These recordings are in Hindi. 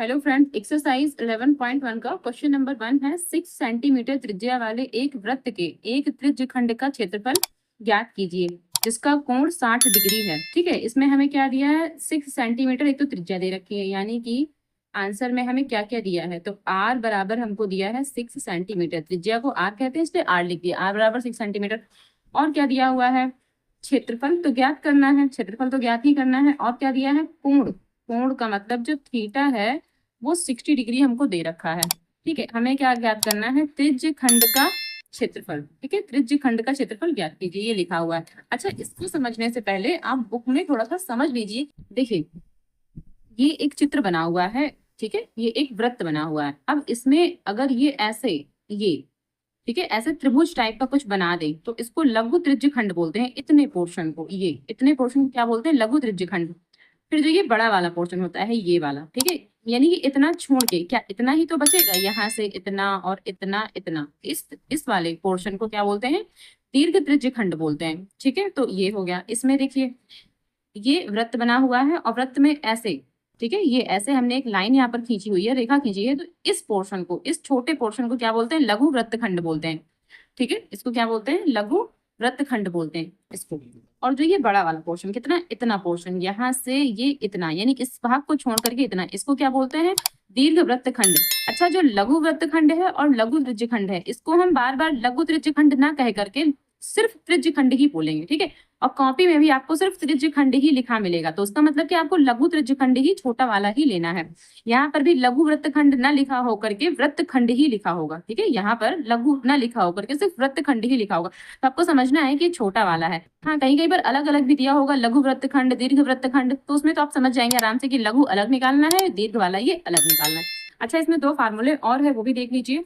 हेलो फ्रेंड्स, एक्सरसाइज 11.1 का क्वेश्चन नंबर 1 है। 6 सेंटीमीटर त्रिज्या वाले एक वृत्त के एक त्रिज्य खंड का क्षेत्रफल ज्ञात कीजिए जिसका कोण 60 डिग्री है। ठीक है, इसमें हमें क्या दिया है? 6 सेंटीमीटर एक तो त्रिज्या दे रखी है, यानी कि आंसर में हमें क्या क्या दिया है, तो आर बराबर हमको दिया है 6 सेंटीमीटर। त्रिज्या को आर कहते हैं, इसलिए आर लिख दिया, आर बराबर 6 सेंटीमीटर। और क्या दिया हुआ है? क्षेत्रफल तो ज्ञात करना है, क्षेत्रफल तो ज्ञात ही करना है। और क्या दिया है? कोण। कोण का मतलब जो थीटा है वो 60 डिग्री हमको दे रखा है। ठीक है, हमें क्या ज्ञात करना है? त्रिज्य खंड का क्षेत्रफल। ठीक है, त्रिज्य खंड का क्षेत्रफल ज्ञात कीजिए, ये लिखा हुआ है। अच्छा, इसको समझने से पहले आप बुक में थोड़ा सा समझ लीजिए। देखिए, ये एक चित्र बना हुआ है। ठीक है, ये एक वृत्त बना हुआ है। अब इसमें अगर ये ऐसे, ये ठीक है, ऐसे त्रिभुज टाइप का कुछ बना दे तो इसको लघु त्रिज्य खंड बोलते हैं। इतने पोर्शन को, ये इतने पोर्शन को क्या बोलते हैं? लघु त्रिज्य खंड। फिर जो ये बड़ा वाला पोर्शन होता है, ये वाला, ठीक है, यानी कि इतना छोड़ के क्या इतना ही तो बचेगा, यहाँ से इतना और इतना इतना, इस वाले पोर्शन को क्या बोलते हैं? दीर्घ त्रिज्य खंड बोलते हैं। ठीक है, तो ये हो गया। इसमें देखिए, ये वृत्त बना हुआ है और वृत्त में ऐसे, ठीक है, ये ऐसे हमने एक लाइन यहाँ पर खींची हुई है, रेखा खींची है, तो इस पोर्शन को, इस छोटे पोर्शन को क्या बोलते हैं? लघु वृत्त खंड बोलते हैं। ठीक है, इसको क्या बोलते हैं? लघु वृत्त खंड बोलते हैं इसको। और जो ये बड़ा वाला पोर्शन, कितना? इतना पोर्शन, यहाँ से ये इतना, यानी इस भाग को छोड़ करके इतना, इसको क्या बोलते हैं? दीर्घ वृत्त खंड। अच्छा, जो लघु वृत्त खंड है और लघु त्रिज्य खंड है, इसको हम बार बार लघु त्रिज्य खंड ना कह करके सिर्फ त्रिज्य खंड ही बोलेंगे। ठीक है, और कॉपी में भी आपको सिर्फ त्रिज्य खंड ही लिखा मिलेगा, तो उसका मतलब कि आपको लघु त्रिज्य खंड ही, छोटा वाला ही लेना है। यहाँ पर भी लघु वृत्त खंड ना लिखा होकर के वृत्त खंड ही लिखा होगा। ठीक है, यहाँ पर लघु ना लिखा होकर के सिर्फ वृत्त खंड ही लिखा होगा, तो आपको समझना है कि छोटा वाला है। हाँ, कहीं कहीं पर अलग अलग भी दिया होगा, लघु वृत्त खंड, दीर्घ वृत्त खंड, तो उसमें तो आप समझ जाएंगे आराम से कि लघु अलग निकालना है, दीर्घ वाला ये अलग निकालना है। अच्छा, इसमें दो फार्मूले और है, वो भी देख लीजिए।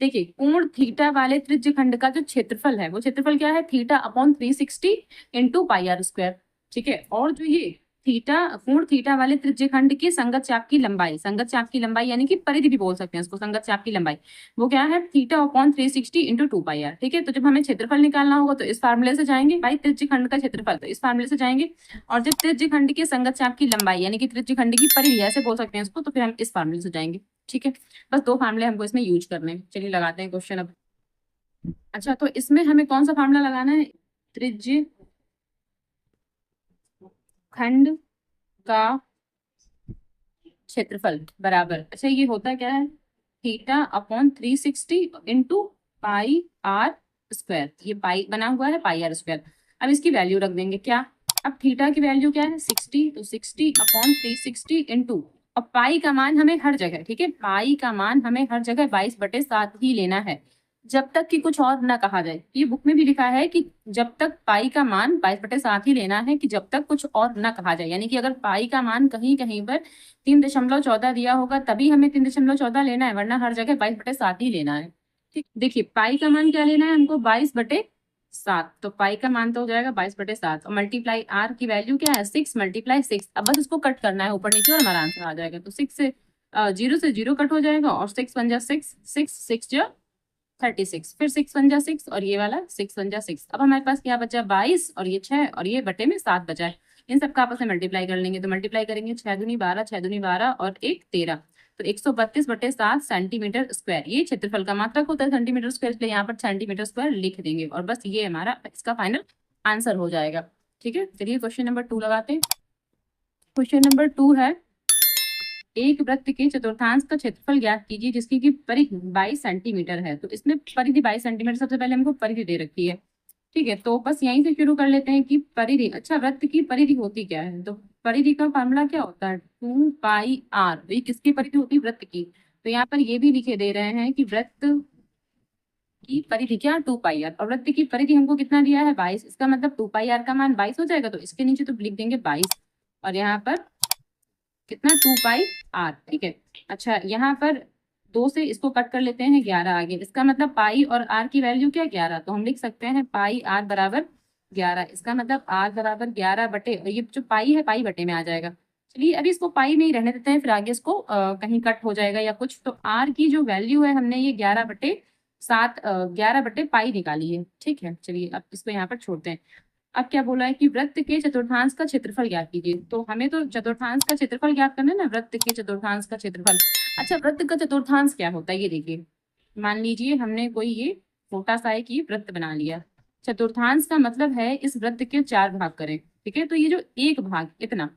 देखिए, कोण थीटा वाले त्रिज्य खंड का जो क्षेत्रफल है, वो क्षेत्रफल क्या है? Theta upon 360 into pi r square. ठीक है, और जो ये थीटा, कोण थीटा वाले त्रिज्य खंड की संगत चाप की लंबाई, संगत चाप की लंबाई यानी कि परिधि भी बोल सकते हैं इसको, संगत चाप की लंबाई, वो क्या है? Theta upon 360 into 2 pi r. ठीक है, तो जब हमें क्षेत्रफल निकालना होगा तो इस फार्मूले से जाएंगे, भाई त्रिज्य खंड का क्षेत्रफल, तो इस फार्मूले से जाएंगे। और जब त्रिज्य खंड के संगत चाप की लंबाई यानी कि त्रिज्य खंड की परिधि, ऐसे बोल सकते हैं इसको, तो फिर हम इस फार्मूले से जाएंगे। ठीक है, बस दो फार्मूले हमको इसमें यूज करने हैं। चलिए लगाते हैं क्वेश्चन अब। अच्छा, तो इसमें हमें कौन सा फार्मूला लगाना है? त्रिज्य खंड का क्षेत्रफल बराबर, अच्छा ये होता क्या है? Theta upon 360 into pi r square. ये पाई बना हुआ है, पाई आर स्क्वायर। अब इसकी वैल्यू रख देंगे क्या? अब थीटा की वैल्यू क्या है? 60, तो 60 अपॉन 360 इंटू, और पाई का मान हमें हर जगह, ठीक है, पाई का मान हमें हर जगह 22/7 ही लेना है, जब तक कि कुछ और ना कहा जाए। ये बुक में भी लिखा है कि जब तक पाई का मान 22/7 ही लेना है, कि जब तक कुछ और ना कहा जाए, यानी कि अगर पाई का मान कहीं कहीं पर 3.14 दिया होगा तभी हमें 3.14 लेना है, वरना हर जगह 22/7 ही लेना है। ठीक, देखिए पाई का मान क्या लेना है हमको? 22/7, तो पाई का मान तो हो जाएगा 22/7, और मल्टीप्लाई आर की वैल्यू क्या है? 6 × 6। अब बस इसको कट करना है ऊपर नीचे और हमारा आंसर आ जाएगा। तो 6 से 0 से 0 कट हो जाएगा, और 6 × 6, 6 × 36, फिर 6 × 6, और ये वाला 6 × 6। अब हमारे पास क्या बचा? 22, और ये 6, और ये बटे में 7 बचा है। इन सबका आपस में मल्टीप्लाई कर लेंगे, तो मल्टीप्लाई करेंगे 6 दूनी 12, 6 दूनी 12 और 1 13, तो 132/7 सेंटीमीटर स्क्वायर। ये क्षेत्रफल का मात्रक होता है सेंटीमीटर स्क्वायर, इसलिए यहाँ पर सेंटीमीटर स्क्वायर लिख देंगे, और बस ये हमारा इसका फाइनल आंसर हो जाएगा। ठीक है, चलिए क्वेश्चन नंबर 2 लगाते हैं। क्वेश्चन नंबर 2 है, एक वृत्त के चतुर्थांश का क्षेत्रफल ज्ञात कीजिए जिसकी की परिधि 22 सेंटीमीटर है। तो इसमें परिधि 22 सेंटीमीटर, सबसे पहले हमको परिधि दे रखी है। ठीक है, तो बस यहीं से शुरू कर लेते हैं कि परिधि, अच्छा वृत्त की परिधि होती क्या है? तो परिधि का फार्मूला क्या होता है? 2 पाई आर। ये किसकी परिधि होती है? वृत्त की। तो यहाँ पर ये भी लिखे दे रहे हैं कि वृत्त की परिधि क्या? 2 पाई आर, और वृत्त की परिधि हमको कितना दिया है? 22। इसका मतलब 2 पाई आर का मान 22 हो जाएगा, तो इसके नीचे तो लिख देंगे 22, और यहाँ पर कितना? 2 पाई आर। ठीक है, अच्छा यहाँ पर 2 से इसको कट कर लेते हैं, 11 आगे, इसका मतलब पाई और आर की वैल्यू क्या? 11, तो हम लिख सकते हैं पाई आर बराबर 11। इसका मतलब आर बराबर 11 बटे, और ये जो पाई है पाई बटे में आ जाएगा। चलिए अभी इसको पाई में ही रहने देते हैं, फिर आगे इसको कहीं कट हो जाएगा या कुछ। तो आर की जो वैल्यू है हमने ये 11/7, 11 बटे पाई निकाली है। ठीक है, चलिए अब इसको यहाँ पर छोड़ते हैं। अब क्या बोला है कि वृत्त के चतुर्थांश का क्षेत्रफल ज्ञात कीजिए। तो हमें तो चतुर्थांश का क्षेत्रफल ज्ञात करना है ना, वृत्त के चतुर्थांश का क्षेत्रफल। अच्छा, वृत्त का चतुर्थांश क्या होता है ये देखिए। मान लीजिए हमने कोई ये छोटा सा एक ये वृत्त बना लिया। चतुर्थांश का मतलब है इस वृत्त के 4 भाग करें, ठीक है। तो ये जो एक भाग इतना,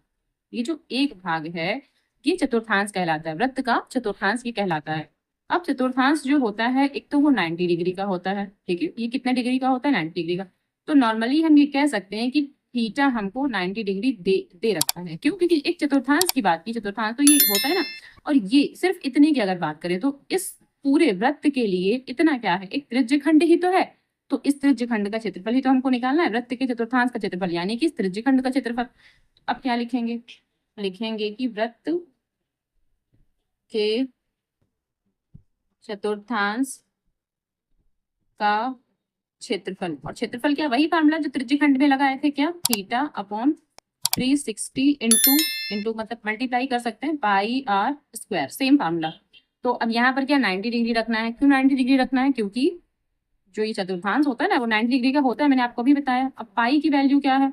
ये जो एक भाग है ये चतुर्थांश कहलाता है, वृत्त का चतुर्थांश ये कहलाता है। अब चतुर्थांश जो होता है एक तो वो 90 डिग्री का होता है, ठीक है। ये कितने डिग्री का होता है? 90 डिग्री का। तो नॉर्मली हम ये कह सकते हैं कि थीटा हमको 90 डिग्री दे रखा है। क्यों? क्योंकि एक चतुर्थांश की बात की, चतुर्थांश तो ये होता है ना। और ये सिर्फ इतने की अगर बात करें तो इस पूरे वृत्त के लिए इतना क्या है? एक त्रिज्यखंड ही तो है। तो इस त्रिज्यखंड का क्षेत्रफल ही तो हमको निकालना है, वृत्त के चतुर्थांश का क्षेत्रफल यानी कि इस त्रिज्यखंड का क्षेत्रफल। अब क्या लिखेंगे? लिखेंगे कि वृत्त के चतुर्थांश का क्षेत्रफल, और क्षेत्रफल क्या? वही फार्मूला जो त्रिज्यखंड में लगाए थे, क्या? थीटा अपॉन 360 इंटू मतलब मल्टीप्लाई कर सकते हैं पाई आर स्क्वायर, सेम फार्मूला। तो अब यहाँ पर क्या 90 डिग्री रखना है? क्यों 90 डिग्री रखना है? क्योंकि जो ये चतुर्थांश होता है ना वो 90 डिग्री का होता है, मैंने आपको भी बताया। अब पाई की वैल्यू क्या है?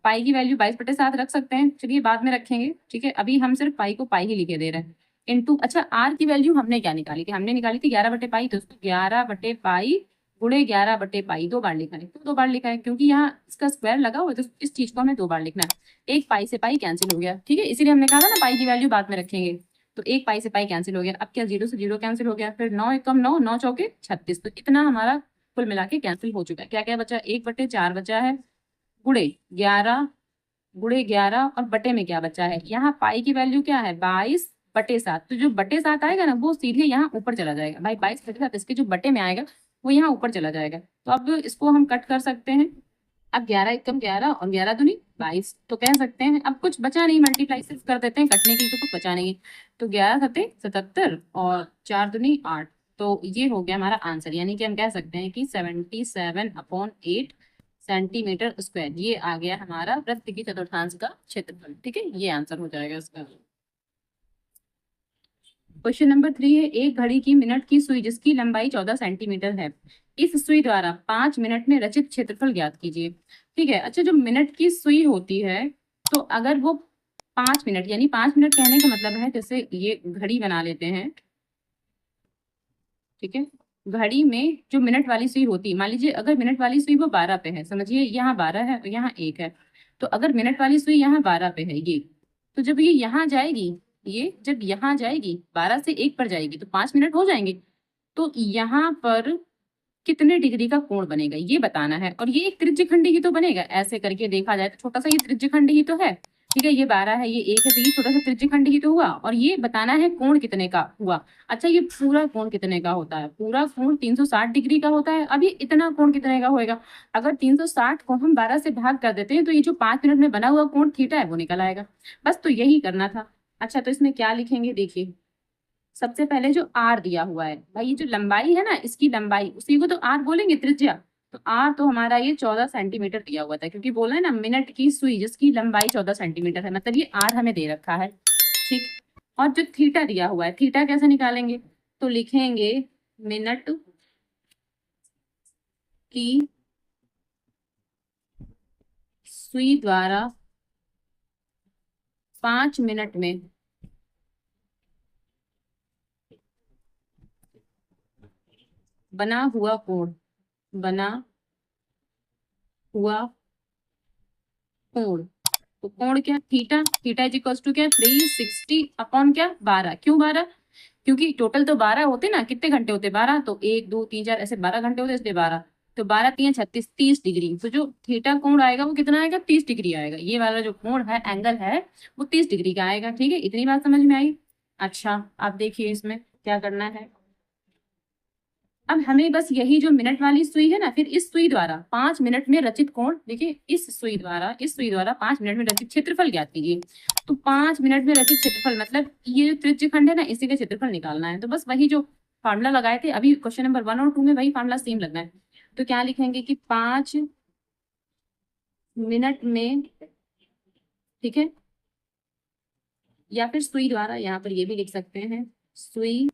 पाई की वैल्यू 22/7 रख सकते हैं, चलिए बाद में रखेंगे, ठीक है। अभी हम सिर्फ पाई को पाई ही लिखे दे रहे हैं। इंटू, अच्छा आर की वैल्यू हमने क्या निकाली थी? हमने निकाली थी 11/पाई। दोस्तों 11/पाई गुणे 11/पाई 2 बार लिखा है। क्यों 2 बार लिखा है? क्योंकि यहाँ इसका स्क्वायर लगा हुआ है, तो इस चीज को हमें 2 बार लिखना है। एक पाई से पाई कैंसिल हो गया, ठीक है। इसीलिए हमने कहा था ना पाई की वैल्यू बाद में रखेंगे। तो एक पाई से पाई कैंसिल हो गया। अब क्या 0 से 0 कैंसिल हो गया, फिर 9 एकम 9, 9 चौके 36। तो इतना हमारा कुल मिला के कैंसिल हो चुका है। क्या क्या बचा? 1/4 बचा है, गुणे 11, गुणे 11, और बटे में क्या बचा है? यहाँ पाई की वैल्यू क्या है? 22/7। तो जो बटे 7 आएगा ना वो सीधे यहाँ ऊपर चला जाएगा भाई। 22/7 इसके जो बटे में आएगा वो यहाँ ऊपर चला जाएगा। तो अब इसको हम कट कर सकते हैं। अब 11 एकम 11 और 11 दूनी 22 तो कह सकते हैं अब कुछ बचा नहीं, मल्टीप्लाई सिर्फ कर देते हैं, कटने के लिए तो कुछ बचा नहीं। तो 11 सते 77 और 4 दूनी 8। तो ये हो गया हमारा आंसर, यानी कि हम कह सकते हैं कि 77/8 सेंटीमीटर स्क्वायर ये आ गया हमारा वृत्त की चतुर्थांश का क्षेत्रफल, ठीक है। ये आंसर हो जाएगा इसका। क्वेश्चन नंबर 3 है, एक घड़ी की मिनट की सुई जिसकी लंबाई 14 सेंटीमीटर है, इस सुई द्वारा 5 मिनट में रचित क्षेत्रफल ज्ञात कीजिए। ठीक है। अच्छा, जो मिनट की सुई होती है तो अगर वो 5 मिनट, यानी 5 मिनट कहने का मतलब है जैसे ये घड़ी बना लेते हैं, ठीक है। घड़ी में जो मिनट वाली सुई होती है, मान लीजिए अगर मिनट वाली सुई वो 12 पे है, समझिए यहाँ 12 है और यहाँ 1 है। तो अगर मिनट वाली सुई यहाँ 12 पे है ये, तो जब ये यहाँ जाएगी, ये जब यहाँ जाएगी 12 से 1 पर जाएगी तो 5 मिनट हो जाएंगे। तो यहाँ पर कितने डिग्री का कोण बनेगा ये बताना है। और ये एक त्रिज्यखंडी ही तो बनेगा, ऐसे करके देखा जाए तो छोटा सा ये त्रिज्यखंडी ही तो है, ठीक है। ये 12 है, ये 1 है, तो ये छोटा सा त्रिज्यखंड ही तो हुआ। और ये बताना है कोण कितने का हुआ। अच्छा, ये पूरा कोण कितने का होता है? पूरा कोण 360 डिग्री का होता है। अब ये इतना कोण कितने का होएगा? अगर 360 को हम 12 से भाग कर देते हैं तो ये जो 5 मिनट में बना हुआ कोण थीटा है वो निकल आएगा। बस तो यही करना था। अच्छा, तो इसमें क्या लिखेंगे? देखिए, सबसे पहले जो आर दिया हुआ है भाई, ये जो लंबाई है ना इसकी लंबाई, उसी को तो आर बोलेंगे, त्रिज्या। तो आर तो हमारा ये 14 सेंटीमीटर दिया हुआ था, क्योंकि बोला है ना मिनट की सुई जिसकी लंबाई 14 सेंटीमीटर है, मतलब ये आर हमें दे रखा है, ठीक। और जो थीटा दिया हुआ है, थीटा कैसे निकालेंगे? तो लिखेंगे मिनट की सुई द्वारा 5 मिनट में बना हुआ कोण, बना हुआ कोण। तो कोण क्या? Theta, theta is equal to क्या? 360 अपॉन क्या? 12। क्यों 12? क्योंकि टोटल तो 12 होते ना, कितने घंटे होते? 12, तो 1 2 3 4 ऐसे 12 घंटे होते, इसलिए 12। तो 12 3 36, 30 डिग्री। तो जो थीटा कोण आएगा वो कितना आएगा? 30 डिग्री आएगा। ये वाला जो कोण है, एंगल है, वो 30 डिग्री का आएगा, ठीक है। इतनी बात समझ में आई? अच्छा, आप देखिए इसमें क्या करना है। अब हमें बस यही जो मिनट वाली सुई है ना, फिर इस सुई द्वारा 5 मिनट में रचित कोण, देखिए इस सुई द्वारा 5 मिनट में रचित क्षेत्रफल ज्ञात कीजिए। तो 5 मिनट में रचित क्षेत्रफल मतलब ये जो त्रिज्यखंड है ना इसी का क्षेत्रफल निकालना है। तो बस वही जो फार्मूला लगाए थे अभी क्वेश्चन नंबर 1 और 2 में, वही फार्मूला सेम लगना है। तो क्या लिखेंगे कि 5 मिनट में, ठीक है, या फिर सुई द्वारा, यहाँ पर ये भी लिख सकते हैं, सुई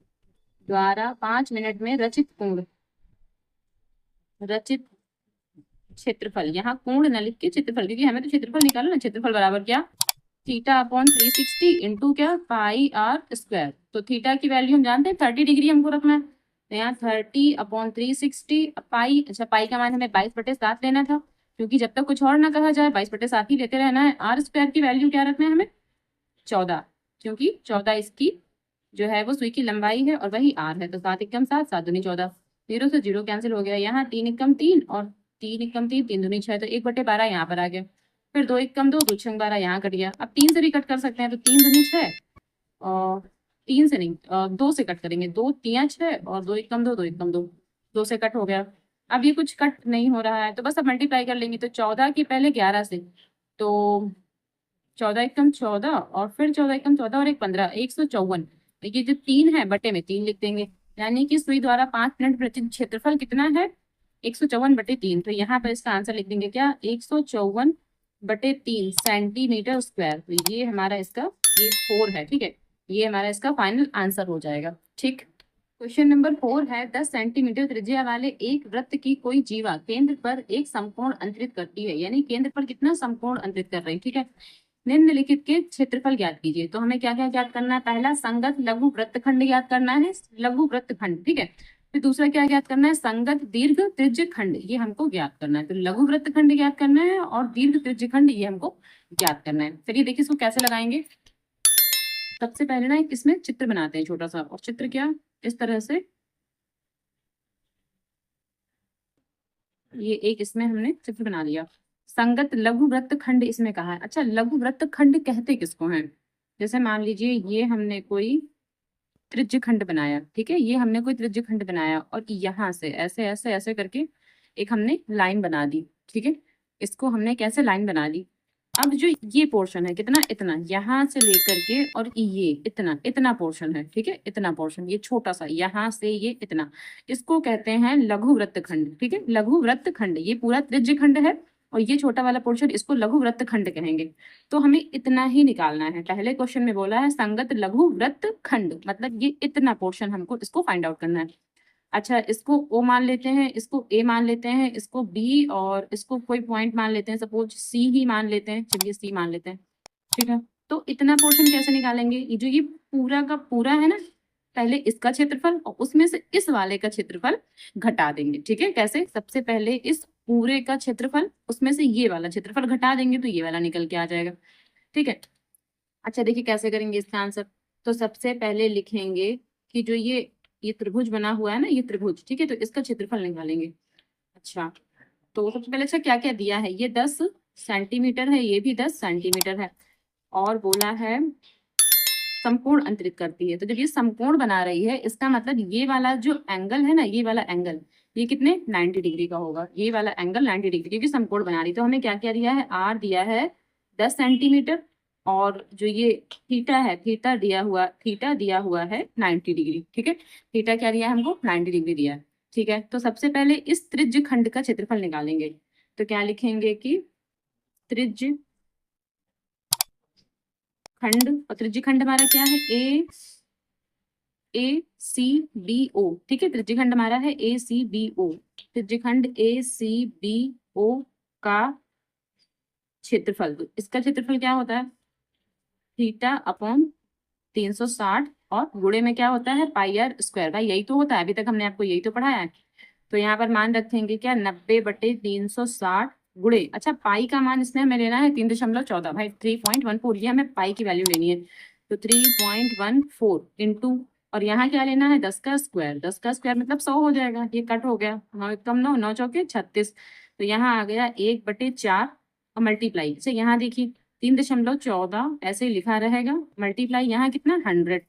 द्वारा 5 मिनट में रचित कोण, रचित क्षेत्रफल, यहाँ कोण न लिख के क्षेत्रफल, क्योंकि हमें तो क्षेत्रफल निकालना ना। क्षेत्रफल बराबर क्या, थीटा अपॉन 360 इंटू क्या, पाई आर स्क्वायर। तो थीटा की वैल्यू हम जानते हैं 30 डिग्री हमको रखना है, तो यहाँ 30 अपॉन 360 पाई, अच्छा पाई का मान हमें 22/7 लेना था, क्योंकि जब तक कुछ और ना कहा जाए 22/7 ही लेते रहना है। आर स्क्वायर की वैल्यू क्या रखना है हमें, 14, क्योंकि 14 इसकी जो है वो सुई की लंबाई है और वही आर है। तो 7 एकम 7, 7 दूनी 14, 0 से 0 कैंसिल हो गया। यहाँ 3 एकम 3 और 3 एकम 3, 3 दूनी 6, तो 1/12 यहाँ पर आ गया। फिर 2 एकम 2, 2 छंग 12 यहाँ कट गया। अब 3 से भी कट कर सकते हैं, तो 3 दूनी 6 और 3 से नहीं 2 से कट करेंगे, 2 3 6 और 2 एकम 2, 2 एकम 2, 2 से कट हो गया। अब ये कुछ कट नहीं हो रहा है, तो बस अब मल्टीप्लाई कर लेंगे। तो 14 की पहले 11 से, तो 14 एकम 14 और फिर 14 एकम 14 और एक 15, 154। ये जो 3 है बटे में 3 लिख देंगे, यानी कि सुई द्वारा 5 मिनट प्रति क्षेत्रफल कितना है, 154/3। तो यहाँ पर इसका आंसर लिख देंगे क्या, 154/3 सेंटीमीटर स्क्वायर। तो ये हमारा इसका ये 4 है, ठीक है, ये हमारा इसका फाइनल आंसर हो जाएगा। ठीक, क्वेश्चन नंबर 4 है, 10 सेंटीमीटर त्रिज्या वाले एक वृत्त की कोई जीवा केंद्र पर एक समकोण अंतरित करती है, यानी केंद्र पर कितना समकोण अंतरित कर रही है। ठीक है, निम्नलिखित के क्षेत्रफल ज्ञात कीजिए। तो हमें क्या क्या ज्ञात करना है, पहला संगत लघु वृत्तखंड ज्ञात करना है, लघु वृत्तखंड, ठीक है। फिर दूसरा क्या ज्ञात करना है, संगत दीर्घ त्रिज्य खंड, ये हमको ज्ञात करना है। तो लघु वृत्तखंड ज्ञात करना है और दीर्घ त्रिज्य खंड ये हमको ज्ञात करना है। चलिए देखिए इसको कैसे लगाएंगे। सबसे पहले ना एक इसमें चित्र बनाते हैं छोटा सा, और चित्र क्या, इस तरह से ये एक इसमें हमने चित्र बना लिया। संगत लघु वृत्त खंड इसमें कहा है। अच्छा, लघु वृत्त खंड कहते किसको हैं, जैसे मान लीजिए ये हमने कोई त्रिज्य खंड बनाया, ठीक है, ये हमने कोई त्रिज्य खंड बनाया और यहाँ से ऐसे ऐसे ऐसे करके एक हमने लाइन बना दी, ठीक है। इसको हमने कैसे लाइन बना दी, अब जो ये पोर्शन है कितना, इतना, यहाँ से लेकर के और ये इतना, इतना पोर्शन है, ठीक है, इतना पोर्शन, ये छोटा सा यहाँ से ये इतना, इसको कहते हैं लघु वृत्त खंड। ठीक है, लघु वृत्त खंड, ये पूरा त्रिज्य खंड है और ये छोटा वाला पोर्शन, इसको लघु वृत्त खंड कहेंगे। तो हमें इतना ही निकालना है। पहले क्वेश्चन में बोला है संगत लघु वृत्त खंड, मतलब ये इतना पोर्शन हमको इसको फाइंड आउट करना है। अच्छा, इसको ओ मान लेते हैं, इसको ए मान लेते हैं, इसको बी और इसको कोई पॉइंट मान लेते हैं, सपोज सी ही मान लेते हैं, चलिए सी मान लेते हैं, ठीक है। तो इतना पोर्शन कैसे निकालेंगे, ये जो ये पूरा का पूरा है ना, पहले इसका क्षेत्रफल और उसमें से इस वाले का क्षेत्रफल घटा देंगे। ठीक है, कैसे, सबसे पहले इस पूरे का क्षेत्रफल, उसमें से ये वाला क्षेत्रफल घटा देंगे, तो ये वाला निकल के आ जाएगा। ठीक है, अच्छा देखिए कैसे करेंगे इसका आंसर। तो सबसे पहले लिखेंगे कि जो ये त्रिभुज बना हुआ है ना, ये त्रिभुज, ठीक है, तो इसका क्षेत्रफल निकालेंगे। अच्छा, तो सबसे पहले अच्छा क्या क्या दिया है, ये 10 सेंटीमीटर है, ये भी 10 सेंटीमीटर है, और बोला है समकोण अंतरित करती है। तो जब ये समकोण बना रही है, इसका मतलब ये वाला जो एंगल है ना, ये वाला एंगल, ये कितने 90 डिग्री का होगा, ये वाला एंगल 90 डिग्री, क्योंकि समकोण बना रही है। तो हमें क्या क्या दिया है, आर दिया है 10 सेंटीमीटर, और जो ये थीटा है, थीटा दिया हुआ है 90 डिग्री। ठीक है, थीटा क्या दिया है हमको, 90 डिग्री दिया है। ठीक है, तो सबसे पहले इस त्रिज्य खंड का क्षेत्रफल निकालेंगे। तो क्या लिखेंगे कि त्रिज्य खंड, और त्रिज्य खंड हमारा क्या है, ACBO, ठीक है, त्रिज्य खंड हमारा है ACBO, त्रिज्य खंड ACBO का क्षेत्रफल, तो इसका क्षेत्रफल क्या होता है, थीटा अपॉन 360 और गुणे में क्या होता है, पाई आर स्क्वायर। भाई यही तो होता है, अभी तक हमने आपको यही तो पढ़ाया है। तो यहाँ पर मान रखेंगे क्या, 90/360 गुणे, अच्छा पाई का मान इसमें हमें लेना है 3.14, भाई 3.14, ये हमें पाई की वैल्यू लेनी है। तो 3.14 इंटू, और यहाँ क्या लेना है, 10 का स्क्वायर, 10 का स्क्वायर मतलब 100 हो जाएगा, ये कट हो गया, 9 एकम 9, 9 चौके 36, तो यहाँ आ गया 1/4 और मल्टीप्लाई से यहाँ देखिए 3.14 ऐसे ही लिखा रहेगा, मल्टीप्लाई यहाँ कितना 100,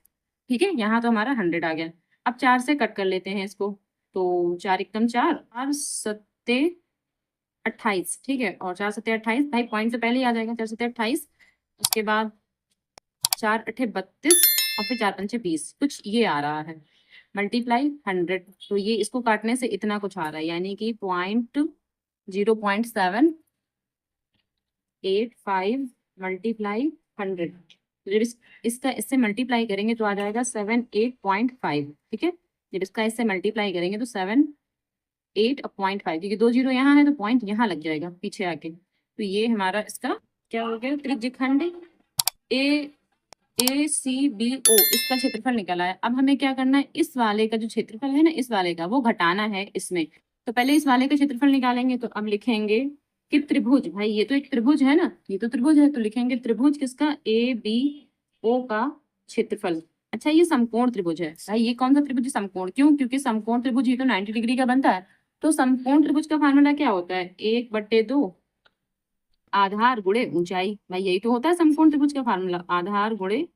ठीक है, यहाँ तो हमारा 100 आ गया। अब 4 से कट कर लेते हैं इसको, तो 4 एकम 4 और 7 28, ठीक है, और 4 7 28, भाई पॉइंट तो पहले ही आ जाएगा, 4 7 28, उसके बाद 4 8 32 और फिर 4 5 20, कुछ ये आ रहा है, मल्टीप्लाई 100, तो ये इसको काटने से इतना कुछ आ रहा है, यानी कि 0.785 मल्टीप्लाई 100। जब इसका इससे मल्टीप्लाई करेंगे तो आ जाएगा 78.5, ठीक है, जब इसका इससे मल्टीप्लाई करेंगे तो 8.5, क्योंकि 2 जीरो यहाँ है तो पॉइंट यहाँ लग जाएगा पीछे आके। तो ये हमारा इसका क्या हो गया, त्रिज्यखंड ACBO, इसका क्षेत्रफल निकला है। अब हमें क्या करना है, इस वाले का जो क्षेत्रफल है ना, इस वाले का वो घटाना है इसमें। तो पहले इस वाले का क्षेत्रफल निकालेंगे। तो अब लिखेंगे कि त्रिभुज, भाई ये तो एक त्रिभुज है ना, ये तो त्रिभुज है, तो लिखेंगे त्रिभुज किसका, ABO का क्षेत्रफल। अच्छा ये समकोण त्रिभुज है भाई, ये कौन सा त्रिभुज है, समकोण। क्यों, क्योंकि समकोण त्रिभुज ये तो 90 डिग्री का बनता है। तो समकोण त्रिभुज का फार्मूला क्या होता है, 1/2 आधार गुणे ऊंचाई। भाई यही तो होता है समकोण त्रिभुज का फार्मूला, आधार गुणे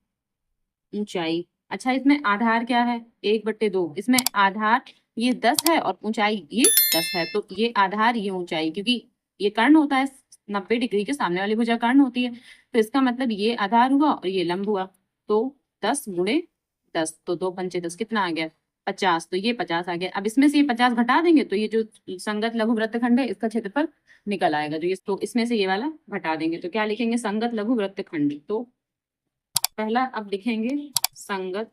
ऊंचाई। अच्छा इसमें आधार क्या है, 1/2, इसमें आधार ये 10 है और ऊंचाई ये 10 है। तो ये आधार ये ऊंचाई, क्योंकि ये कर्ण होता है 90 डिग्री के सामने वाली भुजा कर्ण होती है। तो इसका मतलब ये आधार हुआ और ये लंब हुआ। तो 10 × 10, तो 2×5 = 10, कितना आ गया, 50। तो ये 50 आ गया। अब इसमें से ये 50 घटा देंगे तो ये जो संगत लघु वृत्तखंड है इसका क्षेत्रफल निकल आएगा। जो ये, तो इसमें से ये वाला घटा देंगे तो क्या लिखेंगे, संगत लघु वृत्तखंड। तो पहला अब लिखेंगे संगत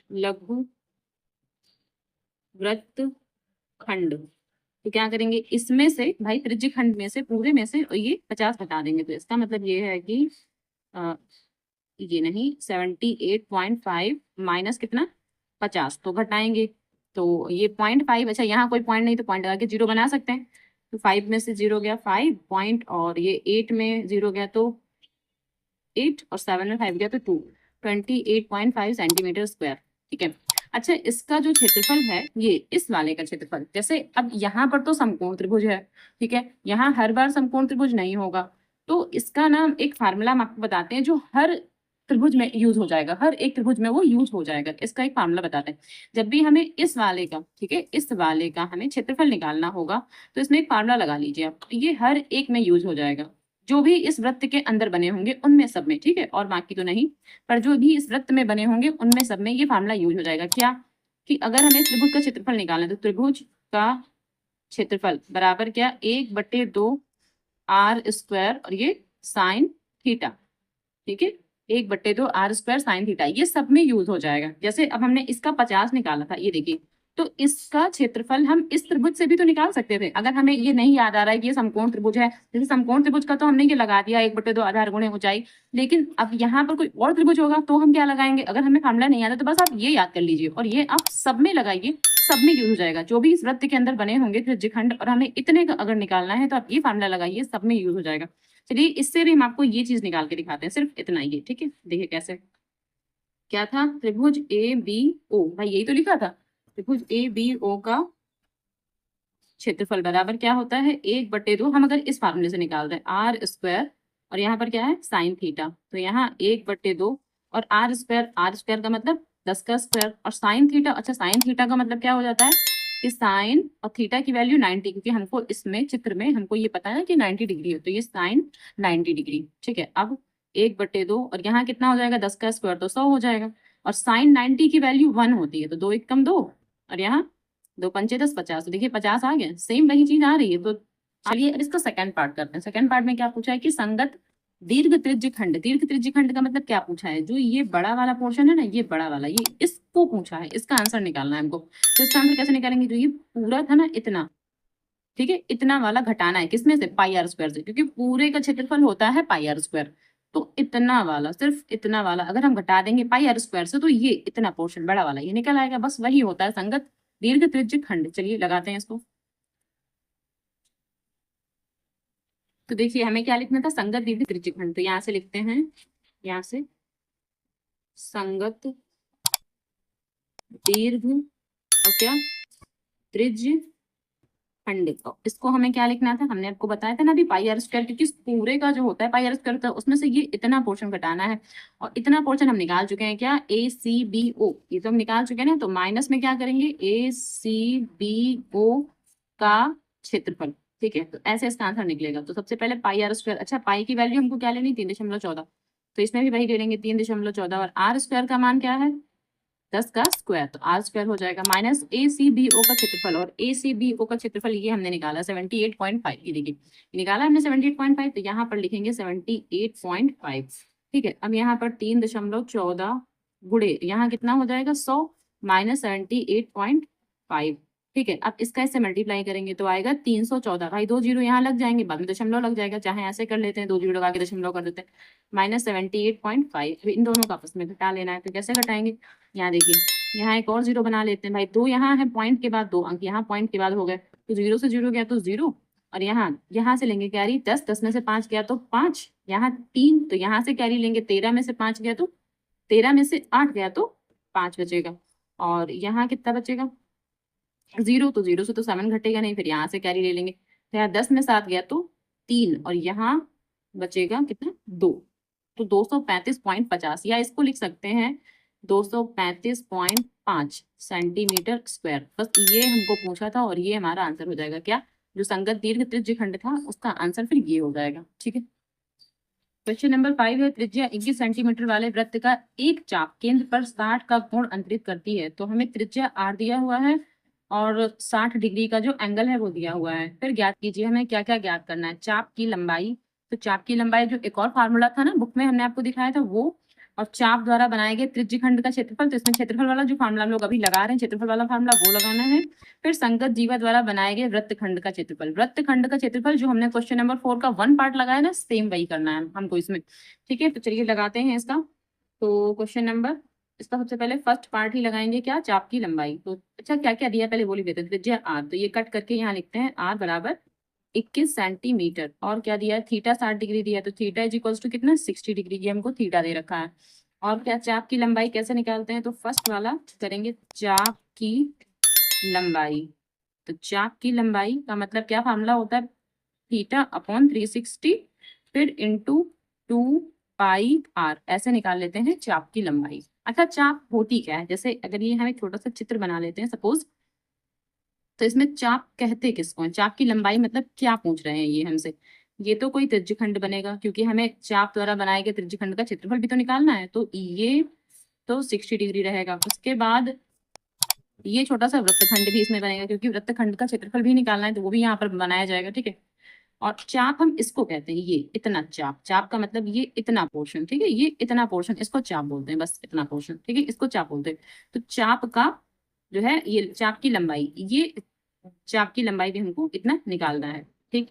लघु वृत्तखंड। तो क्या करेंगे, इसमें से भाई त्रिज्यखंड में से पूरे में से ये 50 घटा देंगे। तो इसका मतलब ये है कि ये नहीं, 78.5 माइनस कितना, 50, तो घटाएंगे। तो ये 0.5, अच्छा यहाँ कोई पॉइंट नहीं तो पॉइंट लगा के 0 बना सकते हैं। तो 5 में से 0 गया 5 पॉइंट, और ये 8 में 0 गया तो 8, और 7 में 5 गया तो 2, 28.5 सेंटीमीटर स्क्वायर। ठीक है। अच्छा इसका जो क्षेत्रफल है, ये इस वाले का क्षेत्रफल, जैसे अब यहाँ पर तो समकोण त्रिभुज है, ठीक है, यहाँ हर बार समकोण त्रिभुज नहीं होगा। तो इसका नाम एक फार्मूला हम आपको बताते हैं जो हर त्रिभुज में यूज हो जाएगा, हर एक त्रिभुज में वो यूज हो जाएगा। इसका एक फार्मूला बताते हैं। जब भी हमें इस वाले का, ठीक है, इस वाले का हमें क्षेत्रफल निकालना होगा तो इसमें एक फार्मूला लगा लीजिए आप, ये हर एक में यूज हो जाएगा, जो भी इस वृत्त के अंदर बने होंगे उनमें सब में, ठीक है, और बाकी तो नहीं, पर जो भी इस वृत्त में बने होंगे उनमें सब में ये फार्मूला यूज हो जाएगा। क्या, कि अगर हमें इस त्रिभुज का क्षेत्रफल निकालना है तो त्रिभुज का क्षेत्रफल बराबर क्या, 1/2 r² और ये साइन थीटा, ठीक है, 1/2 r² साइन थीटा, ये सब में यूज हो जाएगा। जैसे अब हमने इसका 50 निकाला था, ये देखिए, तो इसका क्षेत्रफल हम इस त्रिभुज से भी तो निकाल सकते थे। अगर हमें ये नहीं याद आ रहा है कि ये समकोण त्रिभुज है, जैसे समकोण त्रिभुज का तो हमने ये लगा दिया 1/2 आधार गुणे ऊंचाई, लेकिन अब यहाँ पर कोई और त्रिभुज होगा तो हम क्या लगाएंगे, अगर हमें फार्मूला नहीं आता तो बस आप ये याद कर लीजिए और ये आप सब में लगाइए, सब में यूज हो जाएगा। जो भी इस वृत्त के अंदर बने होंगे त्रिज्यखंड, और हमें इतने का अगर निकालना है तो आप ये फार्मूला लगाइए, सब में यूज हो जाएगा। चलिए इससे भी हम आपको ये चीज निकाल के दिखाते हैं, सिर्फ इतना ही, ठीक है। देखिए कैसे, क्या था, त्रिभुज ABO, भाई यही तो लिखा था, त्रिभुज ABO का क्षेत्रफल बराबर क्या होता है, 1/2, हम अगर इस फार्मूले से निकाल रहे हैं r² और यहाँ पर क्या है साइन थीटा, तो यहाँ 1/2 और r² का मतलब 10 का स्क्वायर, और साइन थीटा, अच्छा साइन थीटा का मतलब क्या हो जाता है कि साइन और थीटा की वैल्यू 90, क्योंकि हमको इसमें चित्र में हमको ये पता है कि 90 डिग्री है, तो ये साइन 90 डिग्री, ठीक है। अब 1/2 और यहाँ कितना हो जाएगा, 10 का स्क्वायर तो 100 हो जाएगा, और साइन 90 की वैल्यू 1 होती है, तो 2 × 2 और यहाँ 2×5 = 10, 50, तो देखिए 50 आ गया, सेम वही चीज आ रही है। तो चलिए अब इसका सेकंड पार्ट करते हैं। सेकंड पार्ट में क्या पूछा है कि संगत दीर्घ त्रिज्यखंड, दीर्घ त्रिज्यखंड का मतलब क्या पूछा है, जो ये बड़ा वाला पोर्शन है ना, ये बड़ा वाला, ये इसको पूछा है, इसका आंसर निकालना है हमको। तो इसका आंसर कैसे निकालेंगे, जो ये पूरा था ना इतना, ठीक है, इतना वाला घटाना है किसमें से, πr² से, क्योंकि पूरे का क्षेत्रफल होता है πr²। तो इतना वाला, सिर्फ इतना वाला अगर हम घटा देंगे πr² से, तो ये इतना पोर्शन बड़ा वाला ये निकल आएगा, बस वही होता है संगत दीर्घ त्रिज्यखंड। चलिए लगाते हैं इसको। तो देखिए हमें क्या लिखना था, संगत दीर्घ त्रिज्यखंड, तो यहाँ से लिखते हैं, यहाँ से संगत दीर्घ और क्या त्रिज्य खंड, इसको हमें क्या लिखना था, हमने आपको बताया था ना अभी πr², क्योंकि इस पूरे का जो होता है πr² था, उसमें से ये इतना पोर्शन घटाना है, और इतना पोर्शन हम निकाल चुके हैं, क्या, ACBO, ये तो हम निकाल चुके हैं ना। तो माइनस में क्या करेंगे, ACBO का क्षेत्रफल, ठीक है, तो ऐसे इसका आंसर निकलेगा। तो सबसे पहले πr², अच्छा पाई की वैल्यू हमको क्या लेनी, 3.14, तो इसमें भी वही ले लेंगे 3.14, और r² का मान क्या है, 10 का स्क्वायर, तो r² हो जाएगा, माइनस ACBO का क्षेत्रफल, और ACBO का क्षेत्रफल ये हमने निकाला 78.5, ये देखिए निकाला हमने 78.5, तो यहाँ पर लिखेंगे 78.5, ठीक है। अब यहाँ पर 3.14 गुणे यहाँ कितना हो जाएगा 100 माइनस 78.5, ठीक है। अब इसका इससे मल्टीप्लाई करेंगे तो आएगा 314। भाई 2 जीरो यहाँ लग जाएंगे, बाद में दशमलव लग जाएगा, चाहे ऐसे कर लेते हैं 2 जीरो लगा के दशमलव कर देते हैं। -78.5। इन दोनों को आपस में घटा लेना है, तो कैसे घटाएंगे? यहाँ देखिए, यहाँ एक और जीरो बना लेते हैं भाई। 2 यहाँ है पॉइंट के बाद, 2 अंक यहाँ पॉइंट के बाद हो गए, तो जीरो से जीरो गया तो जीरो, और यहाँ से लेंगे कैरी 10, 10 में से 5 गया तो 5, यहाँ 3, तो यहाँ से कैरी लेंगे 13 में से 5 गया तो 13 में से 8 गया तो 5 बचेगा, और यहाँ कितना बचेगा? जीरो, तो जीरो से तो 7 घटेगा नहीं, फिर यहाँ से कैरी ले लेंगे, तो यहाँ 10 में 7 गया तो 3, और यहाँ बचेगा कितना? 2। तो 235.50, या इसको लिख सकते हैं 235.5 सेंटीमीटर स्क्वायर। बस ये हमको पूछा था, और ये हमारा आंसर हो जाएगा। क्या? जो संगत दीर्घ त्रिज्य खंड था उसका आंसर फिर ये हो जाएगा। ठीक है। क्वेश्चन नंबर 5 है, त्रिज्या 21 सेंटीमीटर वाले वृत्त का एक चाप केंद्र पर 60 का कोण अंतरित करती है। तो हमें त्रिज्या r दिया हुआ है और 60 डिग्री का जो एंगल है वो दिया हुआ है। फिर ज्ञात कीजिए, हमें क्या क्या ज्ञात करना है। चाप की लंबाई, तो चाप की लंबाई जो एक और फार्मूला था ना बुक में हमने आपको दिखाया था वो, और चाप द्वारा बनाए गए त्रिज्य खंड का क्षेत्रफल, तो इसमें क्षेत्रफल वाला जो फार्मूला हम लोग अभी लगा रहे हैं, क्षेत्रफल वाला फार्मूला वो लगाना है। फिर संगत जीवा द्वारा बनाए गए वृत्त खंड का क्षेत्रफल, वृत्त खंड का क्षेत्रफल जो हमने क्वेश्चन नंबर 4 का 1 पार्ट लगाया ना, सेम वही करना है हमको इसमें। ठीक है, तो चलिए लगाते हैं इसका। तो क्वेश्चन नंबर, इसका सबसे पहले फर्स्ट पार्ट ही लगाएंगे, क्या? चाप की लंबाई। तो अच्छा, क्या क्या दिया पहले बोल ही देते हैं। त्रिज्या r, तो ये कट करके यहाँ लिखते हैं r बराबर 21 सेंटीमीटर, और क्या दिया है? थीटा 60 डिग्री दिया है, तो थीटा इज इक्वल्स टू कितना? 60 डिग्री, ये हमको थीटा दे रखा है। और क्या, चाप की लंबाई कैसे निकालते हैं? तो फर्स्ट वाला करेंगे, चाप की लंबाई। तो चाप की लंबाई का मतलब क्या फार्मूला होता है? थीटा अपॉन 360 फिर इंटू 2πr, ऐसे निकाल लेते हैं चाप की लंबाई। अच्छा, चाप होती क्या है? जैसे अगर ये हम एक छोटा सा चित्र बना लेते हैं सपोज, तो इसमें चाप कहते किसको हैं? चाप की लंबाई मतलब क्या पूछ रहे हैं ये हमसे? ये तो कोई त्रिज्यखंड बनेगा, क्योंकि हमें चाप द्वारा बनाए गए त्रिज्यखंड का क्षेत्रफल भी तो निकालना है, तो ये तो 60 डिग्री रहेगा। उसके बाद ये छोटा सा वृत्तखंड भी इसमें बनेगा, क्योंकि वृत्तखंड का क्षेत्रफल भी निकालना है, तो वो भी यहाँ पर बनाया जाएगा। ठीक है। और चाप हम इसको कहते हैं, ये इतना चाप, चाप का मतलब ये इतना पोर्शन। ठीक है, ये इतना पोर्शन, इसको चाप बोलते हैं, बस इतना पोर्शन। ठीक है, इसको चाप बोलते हैं। तो चाप का जो है ये चाप की लंबाई, ये चाप की लंबाई भी हमको इतना निकालना है। ठीक।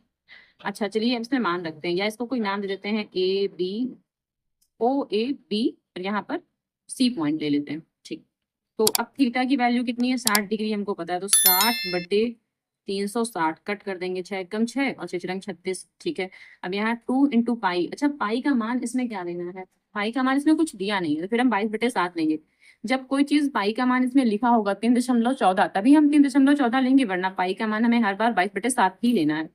अच्छा, चलिए इसमें मान रखते हैं, या इसको कोई नाम दे देते हैं ए बी, ओ ए बी, और यहाँ पर सी पॉइंट ले लेते हैं। ठीक। तो अब थीटा की वैल्यू कितनी है? 60 डिग्री हमको पता है, तो 60/360 कट कर देंगे, 6 कम 6 और 6 रंग 36। ठीक है। अब यहाँ 2 इंटू पाई। अच्छा, पाई का मान इसमें क्या देना है? पाई का मान इसमें कुछ दिया नहीं है, तो फिर हम 22/7 लेंगे। जब कोई चीज पाई का मान इसमें लिखा होगा 3.14, तभी हम 3.14 लेंगे, वरना पाई का मान हमें हर बार 22/7 ही लेना है।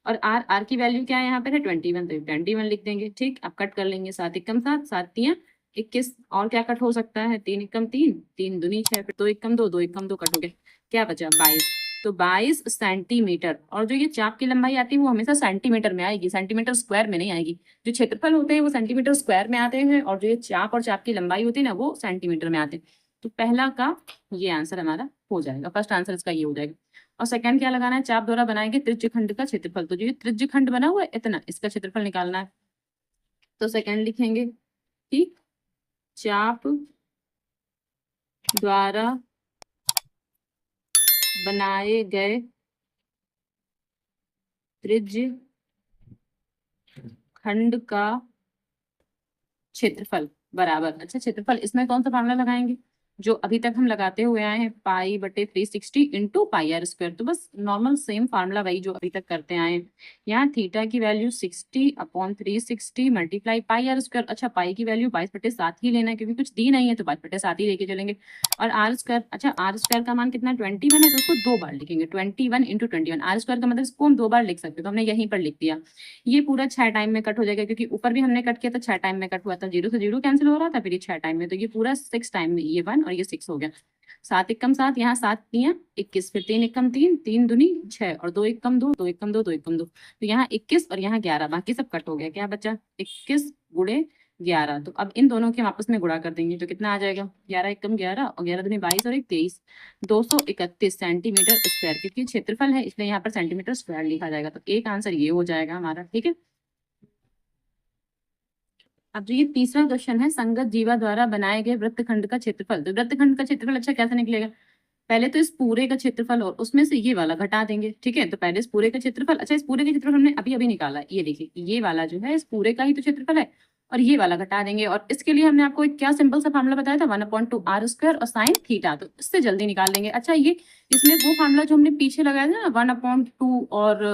और आर की वैल्यू क्या है यहाँ पर? है 21, तो 21 लिख देंगे। ठीक। अब कट कर लेंगे, 7 एकम 7, 7 तियां 21, और क्या कट हो सकता है? 3 एकम 3, 3 दूनी 6, फिर 2 एकम 2, 2 एकम 2 कट हो गया, क्या बचा? 22। तो 22 सेंटीमीटर। और जो ये चाप की लंबाई आती है वो हमेशा सेंटीमीटर में आएगी, सेंटीमीटर स्क्वायर में नहीं आएगी। जो क्षेत्रफल होते हैं वो सेंटीमीटर स्क्वायर में आते हैं, और जो ये चाप और चाप की लंबाई होती है ना, वो सेंटीमीटर में आते हैं। तो पहला का ये आंसर हमारा हो जाएगा, फर्स्ट आंसर इसका ये हो जाएगा। और सेकंड क्या लगाना है? चाप द्वारा बनाएंगे त्रिज्यखंड का क्षेत्रफल, तो जो ये त्रिज्यखंड बना हुआ है इतना, इसका क्षेत्रफल निकालना है। तो सेकंड लिखेंगे कि चाप द्वारा बनाए गए त्रिज्य खंड का क्षेत्रफल बराबर, अच्छा क्षेत्रफल, इसमें कौन सा फार्मूला लगाएंगे? जो अभी तक हम लगाते हुए आए हैं, π/360 इंटू πr स्क्वायर। तो बस नॉर्मल सेम फार्मूला वही जो अभी तक करते आए हैं। यहाँ थीटा की वैल्यू 60/360 मल्टीप्लाई πr स्क्वायर। अच्छा, पाई की वैल्यू 22/7 ही लेना है, क्योंकि कुछ दी नहीं है, तो 22/7 ही लेके चलेंगे। और आर स्क्वायर, अच्छा आर स्क्वायर का मान कितना? 21 है, तो उसको 2 बार लिखेंगे, 21 इंटू 21। आर स्क्वायर का मतलब इसको हम 2 बार लिख सकते हैं, तो हमने यहीं पर लिख दिया। ये पूरा 6 टाइम में कट हो जाएगा, क्योंकि ऊपर भी हमने कट किया था 6 टाइम में कट हुआ था, 0 से 0 कैंसिल हो रहा था, फिर ये 6 टाइम में, तो ये पूरा 6 टाइम में, ये 1 और ये 6 हो गया। 7 एकम 7, यहाँ 7 तियां 21, फिर 3 एकम 3, 3 दूनी 6, और 2 एकम 2, 2 एकम 2, 2 एकम 2, तो यहाँ 21 और यहाँ 11, बाकी सब कट हो गया। क्या बचा? 21 गुणे 11। तो अब इन दोनों के हम आपस में गुणा कर देंगे, तो कितना आ जाएगा? 11 एकम 11 और 11 दूनी 22 और 1 23, 231 सेंटीमीटर स्क्वायर, क्योंकि क्षेत्रफल है इसलिए यहाँ पर सेंटीमीटर स्क्वायर लिखा जाएगा। तो एक आंसर ये हो जाएगा हमारा। ठीक है। अब जो ये तीसरा क्वेश्चन है, संगत जीवा द्वारा बनाए गए वृत्तखंड का क्षेत्रफल। तो वृत्तखंड का क्षेत्रफल अच्छा कैसे निकलेगा? पहले तो इस पूरे का क्षेत्रफल और उसमें से ये वाला घटा देंगे, ठीक है। तो पहले इस पूरे का क्षेत्रफल, अच्छा इस पूरे का क्षेत्रफल हमने अभी अभी निकाला, ये देखिए ये वाला जो है इस पूरे का ही तो क्षेत्रफल है, और ये वाला घटा देंगे। और इसके लिए हमने आपको एक क्या सिंपल सा फार्मूला बताया था, 1/2 r² और साइन थीटा, तो इससे जल्दी निकाल लेंगे। अच्छा ये इसमें वो फार्मूला जो हमने पीछे लगाया था ना 1/2 और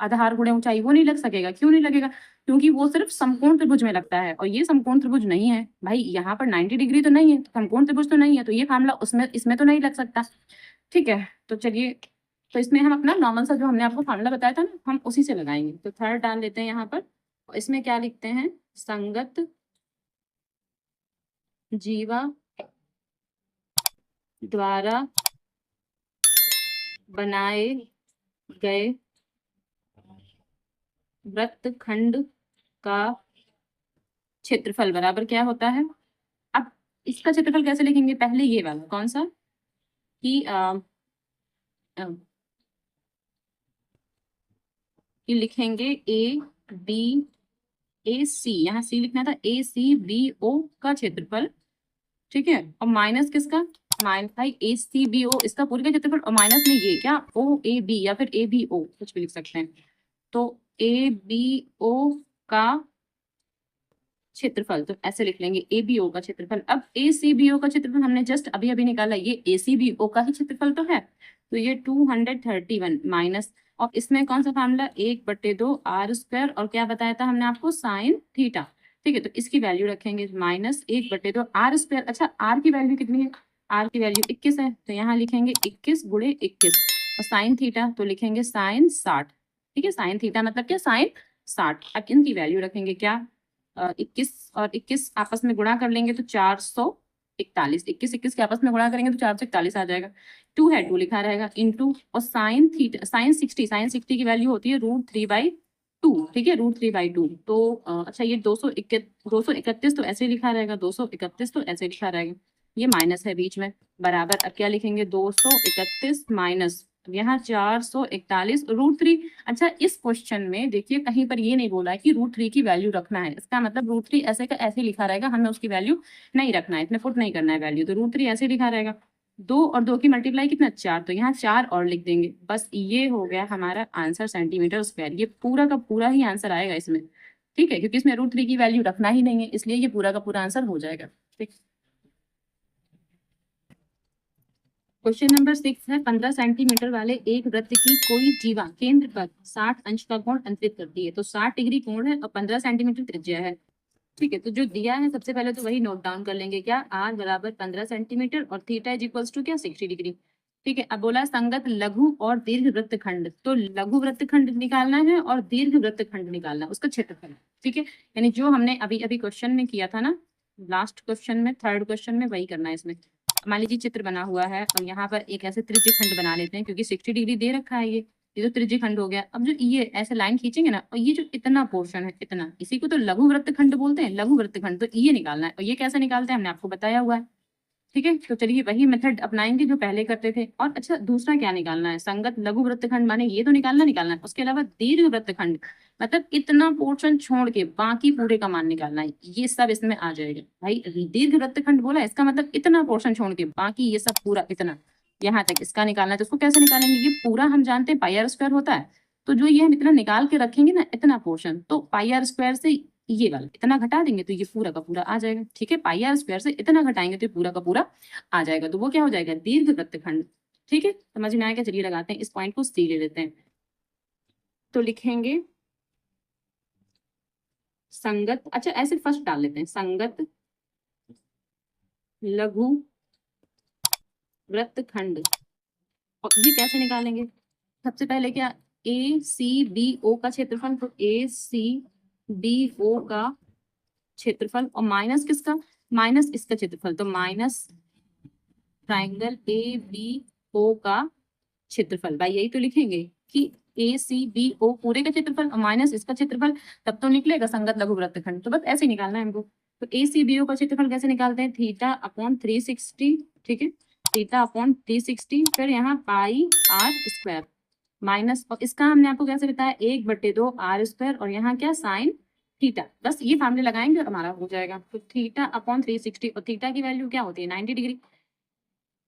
आधार गुणे ऊंचाई, वो नहीं लग सकेगा। क्यों नहीं लगेगा? क्योंकि वो सिर्फ समकोण त्रिभुज में लगता है, और ये समकोण त्रिभुज नहीं है भाई, यहाँ पर 90 डिग्री तो नहीं है, समकोण त्रिभुज तो नहीं है, तो ये फार्मूला उसमें इसमें तो नहीं लग सकता, ठीक है। तो चलिए, तो इसमें हम अपना नॉर्मल सा जो हमने आपको फार्मूला बताया था ना, हम उसी से लगाएंगे। तो थर्ड डाल लेते हैं यहाँ पर, इसमें क्या लिखते हैं, संगत जीवा द्वारा बनाए गए वृत्तखंड का क्षेत्रफल बराबर क्या होता है। अब इसका क्षेत्रफल कैसे लिखेंगे, पहले ये वाला कौन सा कि लिखेंगे ए बी ए सी, यहाँ सी लिखना था, ए सी बी ओ का क्षेत्रफल, ठीक है। और माइनस किसका, माइनस भाई ए सी बी ओ, इसका पूरे का क्षेत्रफल, और माइनस में ये क्या ओ ए बी या फिर ए बी ओ कुछ भी लिख सकते हैं। तो ए बी ओ का क्षेत्रफल, तो ऐसे लिख लेंगे ए बी ओ का क्षेत्रफल। अब ए सी बी ओ का क्षेत्रफल हमने जस्ट अभी अभी निकाला, ये ए सी बी ओ का ही क्षेत्रफल तो है, तो ये 231 माइनस, और इसमें कौन सा फार्मूला, 1/2 r² और क्या बताया था हमने आपको, साइन थीटा, ठीक है। तो इसकी वैल्यू रखेंगे माइनस 1/2 r²। अच्छा आर की वैल्यू कितनी है, आर की वैल्यू 21 है, तो यहाँ लिखेंगे 21 × 21, और साइन थीटा तो लिखेंगे साइन 60, ठीक है। साइन थीटा मतलब क्या, साइन 60। अब इनकी वैल्यू रखेंगे क्या, 21 और 21 आपस में गुणा कर लेंगे तो 441, 21 21 के आपस में गुणा करेंगे तो 441 आ जाएगा। 2 है 2 लिखा रहेगा इंटू, और साइन थीटा साइन 60 की वैल्यू होती है √3/2, ठीक है, √3/2। तो अच्छा ये 231 तो ऐसे लिखा रहेगा, 231 तो ऐसे लिखा रहेगा, ये माइनस है बीच में, बराबर। अब क्या लिखेंगे, 231 माइनस यहाँ 441 √3। अच्छा इस क्वेश्चन में देखिए कहीं पर ये नहीं बोला है कि √3 की वैल्यू रखना है, इसका मतलब √3 ऐसे का ऐसे लिखा रहेगा, हमें उसकी वैल्यू नहीं रखना है, इसमें पुट नहीं करना है वैल्यू, तो √3 ऐसे लिखा रहेगा। 2 और 2 की मल्टीप्लाई कितना, 4, तो यहाँ 4 और लिख देंगे, बस ये हो गया हमारा आंसर सेंटीमीटर स्क्वायर। ये पूरा का पूरा ही आंसर आएगा इसमें, ठीक है, क्योंकि इसमें √3 की वैल्यू रखना ही नहीं है, इसलिए ये पूरा का पूरा आंसर हो जाएगा, ठीक। क्वेश्चन नंबर 6 है, 15 सेंटीमीटर वाले एक वृत्त की कोई जीवा केंद्र पर 60 अंश का कोण अंतरित करती है। तो 60 डिग्री कोण है और 15 सेंटीमीटर त्रिज्या है, ठीक है। तो जो दिया है सबसे पहले तो वही नोट डाउन कर लेंगे, क्या r बराबर 15 सेंटीमीटर और थीटा इज इक्वल्स टू क्या 60 डिग्री, ठीक है। अब बोला संगत लघु और दीर्घ वृत्तखंड, तो लघु वृत्तखंड निकालना है और दीर्घ वृत्तखंड निकालना है, उसका क्षेत्रफल, ठीक है। यानी जो हमने अभी अभी क्वेश्चन में किया था ना, लास्ट क्वेश्चन में, थर्ड क्वेश्चन में, वही करना है इसमें। मान लीजिए चित्र बना हुआ है और यहाँ पर एक ऐसे त्रिज्य खंड बना लेते हैं, क्योंकि 60 डिग्री दे रखा है, ये तो त्रिज्य खंड हो गया। अब जो ये ऐसे लाइन खींचेंगे ना, और ये जो इतना पोर्शन है, इतना, इसी को तो लघु वृत्तखंड बोलते हैं, लघु वृत्तखंड, तो ये निकालना है। और ये कैसे निकालते हैं हमने आपको बताया हुआ है, ठीक है। तो चलिए वही मेथड अपनाएंगे जो पहले करते थे। और अच्छा दूसरा क्या निकालना है, संगत लघु वृत्तखंड, माने ये तो निकालना है, उसके अलावा दीर्घ वृत्तखंड मतलब इतना पोर्शन छोड़ के बाकी पूरे का मान निकालना है, ये सब इसमें आ जाएगा भाई। दीर्घ वृत्तखंड बोला, इसका मतलब इतना पोर्शन छोड़ के बाकी ये सब पूरा इतना यहाँ तक इसका निकालना है। तो उसको कैसे निकालेंगे, ये पूरा हम जानते हैं πr² होता है, तो जो ये हम इतना निकाल के रखेंगे ना, इतना पोर्शन, तो πr² से ये वाला इतना घटा देंगे तो ये पूरा का पूरा आ जाएगा, ठीक है। πr² से इतना घटाएंगे तो ये पूरा का पूरा आ जाएगा, तो वो क्या हो जाएगा, दीर्घ वृत्तखंड, ठीक है। समझ में आएगा, चलिए लगाते हैं, इस पॉइंट को सी ले लेते हैं। तो लिखेंगे संगत, अच्छा ऐसे फर्स्ट डाल लेते हैं, संगत लघु वृत्तखंड। और ये कैसे निकालेंगे, सबसे पहले क्या, ए सी बी ओ का क्षेत्रफल, तो ए सी बी ओ का क्षेत्रफल, और माइनस किसका, माइनस इसका क्षेत्रफल, तो minus triangle A B O का क्षेत्रफल, भाई यही तो लिखेंगे कि ए सी बी ओ पूरे का क्षेत्रफल और माइनस इसका क्षेत्रफल, तब तो निकलेगा संगत लघु वृत्तखंड। तो बस ऐसे ही निकालना है हमको। तो ए सी बी ओ का क्षेत्रफल कैसे निकालते हैं, θ/360, ठीक है, θ/360, फिर यहाँ πr² माइनस, और इसका हमने आपको कैसे बताया, 1/2 r², और यहाँ क्या साइन थीटा, बस ये फार्मूले लगाएंगे और हमारा हो जाएगा। तो θ/360, और थीटा की वैल्यू क्या होती है 90 डिग्री,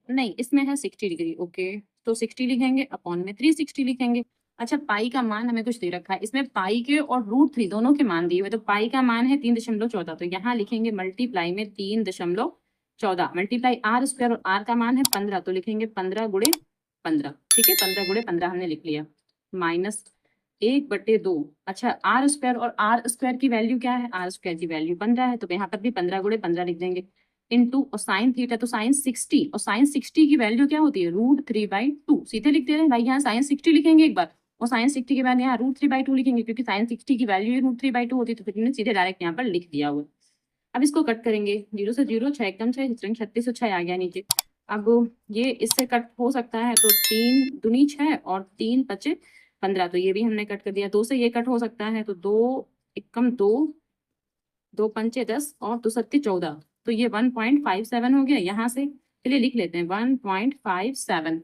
नहीं, इसमें है 60 डिग्री। ओके, तो 60 लिखेंगे, अपॉन में 360 लिखेंगे। अच्छा, पाई का मान हमें कुछ दे रखा है, इसमें पाई के और √3 दोनों के मान दिए हुए, तो पाई का मान है 3.14, तो यहाँ लिखेंगे मल्टीप्लाई में 3.14, मल्टीप्लाई r² और r का मान है 15, तो लिखेंगे 15 × 15। ठीक है, 15 × 15 हमने लिख लिया, माइनस 1/2। अच्छा, r² और r² की वैल्यू क्या है, r² की वैल्यू 15 है, तो यहाँ पर भी 15 × 15 लिख देंगे, इनटू और साइन थीटा, तो साइन 60, और साइन 60 की वैल्यू क्या होती है, √3/2। सीधे लिख दे रहे हैं भाई, यहाँ साइन 60 लिखेंगे एक बार, और साइन 60 के बाद यहाँ √3/2 लिखेंगे, क्योंकि साइन 60 की वैल्यू √3/2 होती है, तो फिर हमने सीधे डायरेक्ट यहाँ पर लिख दिया हुआ। अब इसको कट करेंगे, 0 से 0, 6 एकम 6, 36, 6 आ गया नीचे। अब ये इससे कट हो सकता है, तो 3 दूनी 6 और 3 × 5 = 15, तो ये भी हमने कट कर दिया। 2 से ये कट हो सकता है, तो 2 एकम 2, 2 × 5 = 10 और 2 × 7 = 14, तो ये 1.57 हो गया। यहाँ से चलिए लिख लेते हैं 1.57,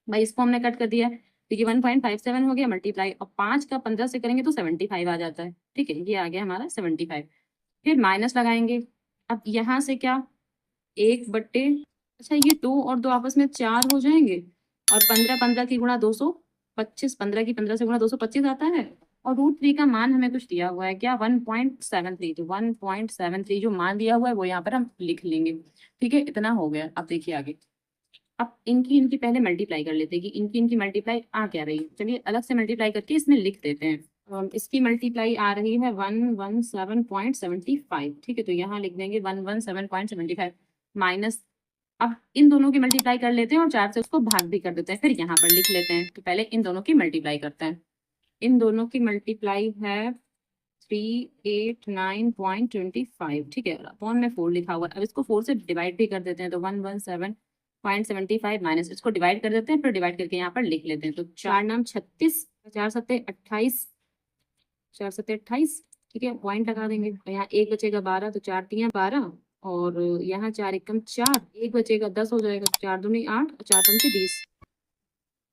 भाई इसको हमने कट कर दिया है, तो ये 1.57 हो गया, मल्टीप्लाई और 5 का 15 से करेंगे तो 75 आ जाता है। ठीक है, ये आ गया हमारा 75। फिर माइनस लगाएंगे, अब यहाँ से क्या, 1/, अच्छा ये 2 और 2 आपस में 4 हो जाएंगे, और 15 की गुणा 225, 15 की 15 से गुणा 225 आता है, और √3 का मान हमें कुछ दिया हुआ है क्या, 1.73, तो 1.73 जो मान दिया हुआ है वो यहाँ पर हम लिख लेंगे। ठीक है, इतना हो गया। अब देखिए आगे, अब इनकी इनकी पहले मल्टीप्लाई कर लेते हैं कि इनकी इनकी मल्टीप्लाई आ क्या रही है। चलिए अलग से मल्टीप्लाई करके इसमें लिख देते हैं। इसकी मल्टीप्लाई आ रही है 117.75। ठीक है, तो यहाँ लिख देंगे 117.75 माइनस, अब इन दोनों की मल्टीप्लाई कर लेते हैं और 4 से उसको भाग भी कर देते हैं, फिर यहाँ पर लिख लेते हैं। तो पहले इन दोनों की मल्टीप्लाई करते हैं। इन दोनों की मल्टीप्लाई है 389.25। ठीक है, अपॉन में 4 लिखा हुआ है। अब इसको 4 से डिवाइड भी कर देते हैं, तो 117.75 माइनस, इसको डिवाइड कर देते हैं, फिर डिवाइड करके यहाँ पर लिख लेते हैं। तो 4 नाम 36, 4 सत्ते 28, 4 सत्ते 28। ठीक है, पॉइंट लगा देंगे, तो यहाँ 1 बचेगा 12, तो 4 × 3 = 12, और यहाँ 4 एकम 4, 1 बचेगा 10 हो जाएगा, 4 दूनी 8 और 4 पंचे 20।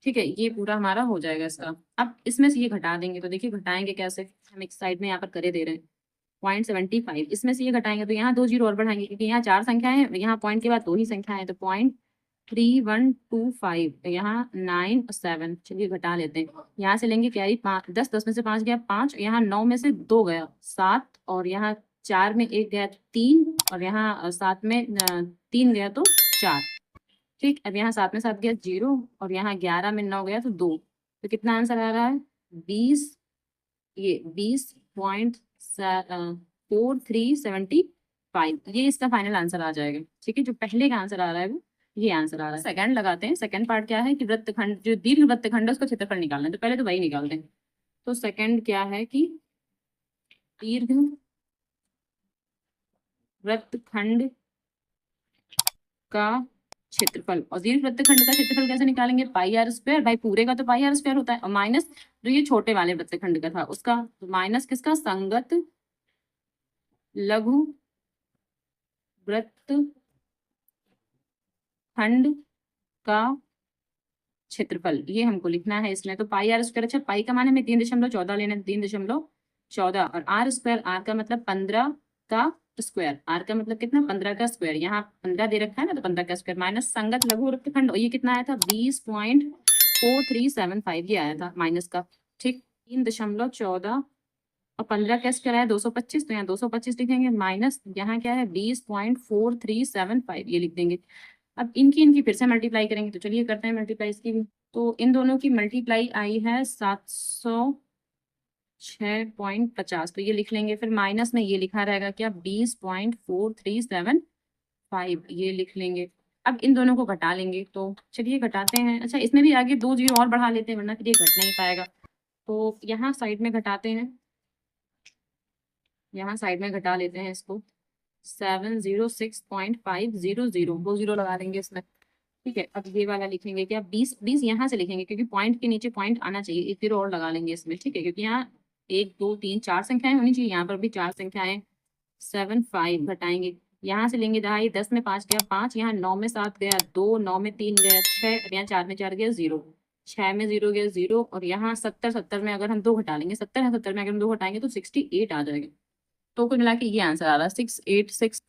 ठीक है, ये पूरा हमारा हो जाएगा इसका। अब इसमें से ये घटा देंगे, तो देखिए घटाएंगे कैसे, हम एक साइड में यहाँ पर करे दे रहे हैं 0.75, इसमें से ये घटाएंगे तो यहाँ 2 जीरो और बढ़ाएंगे, क्योंकि यहाँ 4 संख्याएं हैं, यहाँ पॉइंट के बाद 2 ही संख्याएं हैं, तो 0.3125, तो यहाँ 9 और 7। चलिए घटा लेते हैं, यहाँ से लेंगे कैरी 5, 10, 10 में से 5 गया 5, यहाँ 9 में से 2 गया 7, और यहाँ 4 में 1 गया 3, और यहाँ 7 में 3 गया तो 4। ठीक, अब यहाँ 7 में 7 गया 0, और यहाँ 11 में 9 गया तो 2, तो कितना आंसर आ रहा है 20, ये 20.4375, ये इसका फाइनल आंसर आ जाएगा। ठीक है, जो पहले का आंसर आ रहा है वो ये आंसर आ रहा है। सेकंड लगाते हैं। सेकंड पार्ट क्या है कि वृत्तखंड, जो दीर्घ वृत्तखंड है उसका क्षेत्रफल निकालना है, तो पहले तो वही निकालते हैं। तो सेकंड क्या है कि दीर्घ वृत्तखंड का क्षेत्रफल, और दीर्घ वृत्तखंड का क्षेत्रफल कैसे निकालेंगे, πr², भाई पूरे का तो πr² होता है, और माइनस जो ये छोटे वाले वृत्तखंड का था उसका, तो माइनस किसका, संगत लघु वृत्तखंड का क्षेत्रफल, ये हमको लिखना है इसमें। तो πr², अच्छा पाई का मान हमें 3.14 लेना है, 3.14, और r², r का मतलब 15 का स्क्वायर, r का मतलब कितना, 15 का स्क्वायर, यहाँ 15 दे रखा है ना, तो 15 का स्क्वायर, माइनस संगत लघु वृत्तखंड, ये कितना आया था 20.4375, ये आया था माइनस का। ठीक, 3.14 और 15 का स्क्वायर है 225, तो यहाँ 225 लिखेंगे, माइनस यहाँ क्या है 20.4375, ये लिख देंगे। अब इनकी इनकी फिर से मल्टीप्लाई करेंगे, तो चलिए करते हैं मल्टीप्लाई इसकी भी। तो इन दोनों की मल्टीप्लाई आई है 706.50, तो ये लिख लेंगे, फिर माइनस में ये लिखा रहेगा क्या 20.4375, ये लिख लेंगे। अब इन दोनों को घटा लेंगे, तो चलिए घटाते हैं। अच्छा, इसमें भी आगे 2 जीरो और बढ़ा लेते हैं, वरना फिर ये घट नहीं पाएगा, तो यहाँ साइड में घटाते हैं, यहाँ साइड में घटा लेते हैं इसको, 706.500, 2 जीरो लगा देंगे इसमें। ठीक है, अब ये वाला लिखेंगे क्या 20 यहाँ से लिखेंगे, क्योंकि पॉइंट के नीचे पॉइंट आना चाहिए, एक जीरो और लगा लेंगे इसमें। ठीक है, क्योंकि यहाँ 1 2 3 4 संख्याएं होनी चाहिए, यहाँ पर भी 4 संख्याएं, 7 5 घटाएंगे, यहाँ से लेंगे दहाई, 10 में 5 गया 5, यहाँ 9 में 7 गया 2, 9 में 3 गया 6, और यहाँ 4 में 4 गया 0, 6 में 0 गया 0, और यहाँ 70 में अगर हम 2 घटा लेंगे, 70 है 70 में अगर हम 2 घटाएंगे तो 68 आ जाएगा। तो कुल मिला के ये आंसर आ रहा है 686।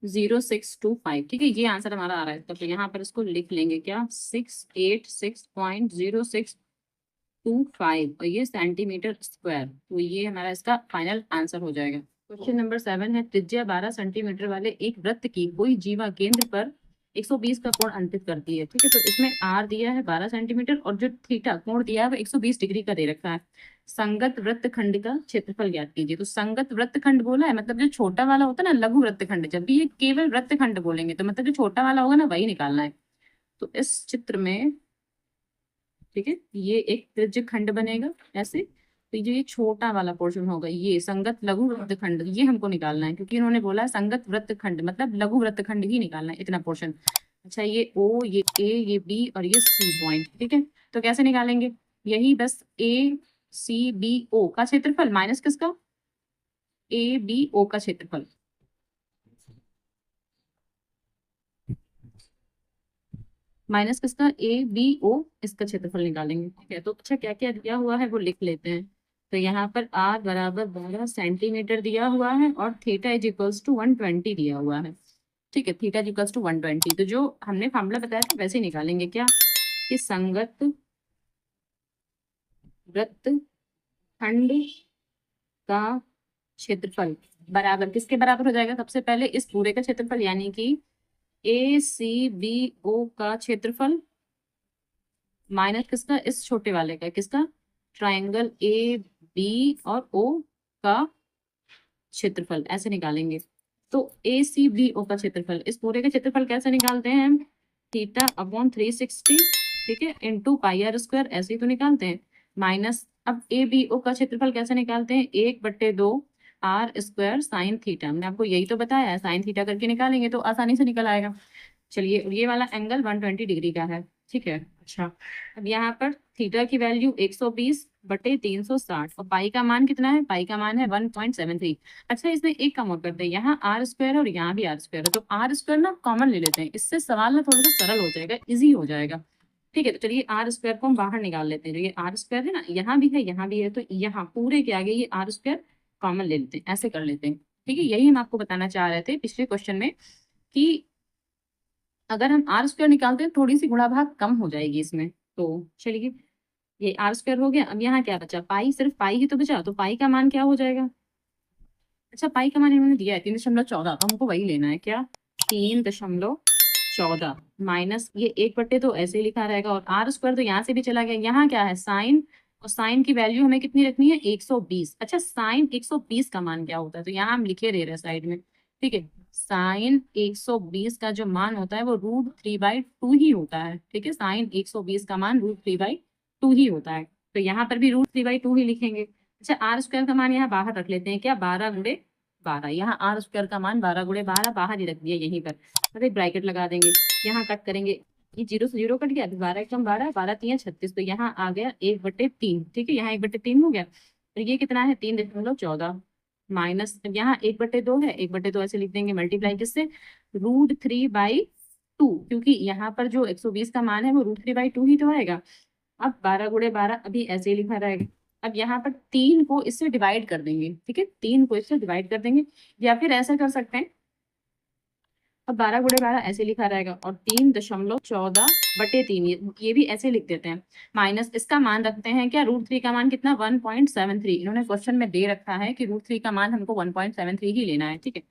0625, ठीक है, ये आंसर हमारा आ रहा है। तो यहाँ पर इसको लिख लेंगे क्या, 686.0625, और ये सेंटीमीटर स्क्वायर। तो ये हमारा इसका फाइनल आंसर हो जाएगा। क्वेश्चन नंबर 7 है, त्रिज्या 12 सेंटीमीटर वाले एक वृत्त की कोई जीवा केंद्र पर 120 का कोण अंकित करती है, ठीक है। तो इसमें आर दिया है 12 सेंटीमीटर और जो थीटा कोण दिया है वो 120 डिग्री का दे रखा है। संगत वृत्तखंड का क्षेत्रफल ज्ञात कीजिए। तो संगत वृत्तखंड बोला है, मतलब जो छोटा वाला होता है ना, लघु वृत्तखंड, जब भी ये केवल वृत्तखंड बोलेंगे तो मतलब जो छोटा वाला होगा ना वही निकालना है। तो इस चित्र में, ठीक है, ये एक त्रिज्य खंड बनेगा ऐसे। तो ये छोटा वाला पोर्शन होगा, ये संगत लघु वृत्तखंड, ये हमको निकालना है, क्योंकि इन्होंने बोला है संगत वृत्तखंड मतलब लघु वृत्तखंड ही निकालना है, इतना पोर्शन। अच्छा, ये ओ, ये ए, ये बी और ये सी पॉइंट, ठीक है। तो कैसे निकालेंगे, यही बस ए सी बी ओ का क्षेत्रफल माइनस किसका, ए बी ओ का क्षेत्रफल, माइनस किसका, ए बी ओ, इसका क्षेत्रफल निकालेंगे, ठीक है। तो अच्छा, क्या क्या दिया हुआ है वो लिख लेते हैं। तो यहाँ पर आर बराबर 12 सेंटीमीटर दिया हुआ है और थीटा इज इक्वल्स टू 120 दिया हुआ है, ठीक है। Theta is equals to 120। तो जो हमने फार्मूला बताया था वैसे ही निकालेंगे, क्या, कि संगत वृत्त खंड का क्षेत्रफल बराबर किसके बराबर हो जाएगा, सबसे पहले इस पूरे का क्षेत्रफल, यानी कि ए सी बी ओ का क्षेत्रफल माइनस किसका, इस छोटे वाले का, किसका, ट्राइंगल ए बी और ओ का क्षेत्रफल, ऐसे निकालेंगे। तो ए सी बी ओ का क्षेत्रफल, इस पूरे का क्षेत्रफल कैसे निकालते हैं हम, थीटा अपॉन 360, ठीक है, इंटू पाई आर स्क्वायर, ऐसे ही तो निकालते हैं। माइनस, अब ए बी ओ का क्षेत्रफल कैसे निकालते हैं, 1/2 आर स्क्वायर साइन थीटा, हमने आपको यही तो बताया है, साइन थीटा करके निकालेंगे तो आसानी से निकल आएगा। चलिए, ये वाला एंगल 120 डिग्री का है, ठीक है। अच्छा, अब यहाँ पर थीटा की वैल्यू 120/360 और पाई का मान कितना है, पाई का मान है 1.73। अच्छा, इसमें एक काम और करते हैं, यहाँ आर स्क्वायर और यहाँ भी आर स्क्वायर है, तो आर स्क्वायर ना कॉमन ले लेते हैं, इससे सवाल ना थोड़ा सा सरल हो जाएगा, इजी हो जाएगा, ठीक है। तो चलिए आर स्क्वायर को हम बाहर निकाल लेते हैं, जो ये आर स्क्वायर है ना, यहाँ भी है यहाँ भी है, तो यहाँ पूरे के आगे ये आर स्क्वायर कॉमन ले लेते हैं, ऐसे कर लेते हैं, ठीक है। यही हम आपको बताना चाह रहे थे पिछले क्वेश्चन में, कि अगर हम आर स्क्वायर निकालते हैं थोड़ी सी गुणा भाग कम हो जाएगी इसमें। तो चलिए, ये आर स्क्वायर हो गया। अब यहाँ क्या बचा, पाई, सिर्फ पाई ही तो बचा, तो पाई का मान क्या हो जाएगा, अच्छा पाई का मान इन्होंने दिया है 3.14, तो हमको वही लेना है, क्या, 3.14 माइनस ये 1/, तो ऐसे ही लिखा रहेगा, और आर स्क्वायर तो यहाँ से भी चला गया, यहाँ क्या है साइन, और साइन की वैल्यू हमें कितनी रखनी है, 120। अच्छा, साइन 120 का मान क्या होता है, तो यहाँ हम लिखे दे रहे हैं साइड में, ठीक है। साइन 120 का जो मान होता है वो √3/2 ही होता है, ठीक है। साइन 120 का मान √3/2 ही होता है, तो यहाँ पर भी √3/2 ही लिखेंगे। अच्छा, आर स्क्वायर का मान यहाँ बाहर रख लेते हैं, क्या, 12 × 12, यहाँ आर स्क्वायर का मान 12 × 12 बाहर ही रख दिया यहीं पर, मतलब ब्रैकेट लगा देंगे, यहाँ कट करेंगे, ये 0 से 0 कट गया, 12 × 12, 12×3 = 36, तो यहाँ आ गया 1/3, ठीक है, यहाँ 1/3 हो गया। तो ये कितना है, 3.14 माइनस, यहाँ 1/2 है, 1/2 ऐसे लिख देंगे, मल्टीप्लाई किससे, √3/2, क्योंकि यहाँ पर जो 120 का मान है वो √3/2 ही तो आएगा। अब 12 × 12 अभी ऐसे ही लिखा रहेगा। अब यहाँ पर 3 को इससे डिवाइड कर देंगे, ठीक है, 3 को इससे डिवाइड कर देंगे, या फिर ऐसा कर सकते हैं, अब 12 × 12 ऐसे लिखा रहेगा, और 3.14/3, ये भी ऐसे लिख देते हैं, माइनस इसका मान रखते हैं, क्या, √3 का मान कितना, 1.73, इन्होंने क्वेश्चन में दे रखा है कि √3 का मान हमको 1.73 ही लेना है, ठीक है।